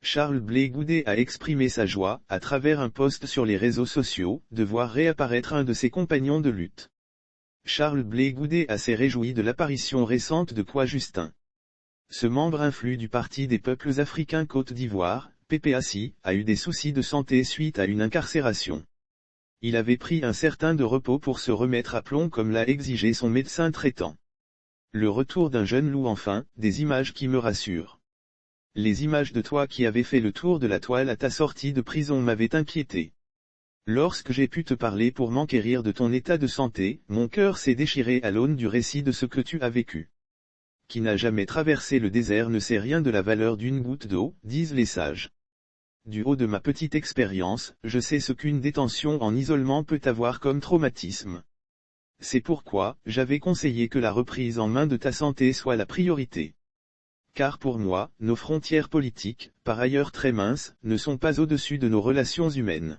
Charles Blé Goudet a exprimé sa joie, à travers un post sur les réseaux sociaux, de voir réapparaître un de ses compagnons de lutte. Charles Blé Goudet s'est réjoui de l'apparition récente de Kwa Justin. Ce membre influent du Parti des peuples africains Côte d'Ivoire, PPAC, a eu des soucis de santé suite à une incarcération. Il avait pris un certain de repos pour se remettre à plomb comme l'a exigé son médecin traitant. Le retour d'un jeune loup enfin, des images qui me rassurent. Les images de toi qui avais fait le tour de la toile à ta sortie de prison m'avaient inquiété. Lorsque j'ai pu te parler pour m'enquérir de ton état de santé, mon cœur s'est déchiré à l'aune du récit de ce que tu as vécu. Qui n'a jamais traversé le désert ne sait rien de la valeur d'une goutte d'eau, disent les sages. Du haut de ma petite expérience, je sais ce qu'une détention en isolement peut avoir comme traumatisme. C'est pourquoi, j'avais conseillé que la reprise en main de ta santé soit la priorité. Car pour moi, nos frontières politiques, par ailleurs très minces, ne sont pas au-dessus de nos relations humaines.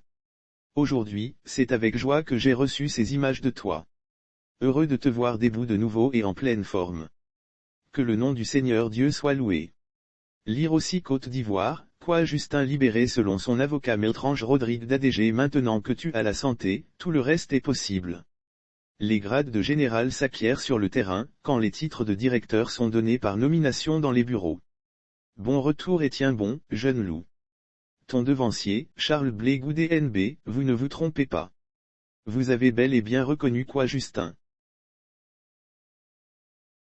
Aujourd'hui, c'est avec joie que j'ai reçu ces images de toi. Heureux de te voir debout de nouveau et en pleine forme. Que le nom du Seigneur Dieu soit loué. Lire aussi Côte d'Ivoire, Kwa Justin libéré selon son avocat Maître-Ange Rodrigue d'ADG. Maintenant que tu as la santé, tout le reste est possible. Les grades de général s'acquièrent sur le terrain, quand les titres de directeur sont donnés par nomination dans les bureaux. Bon retour et tiens bon, jeune loup. Ton devancier, Charles Blé Goudet NB, vous ne vous trompez pas. Vous avez bel et bien reconnu Kwa Justin.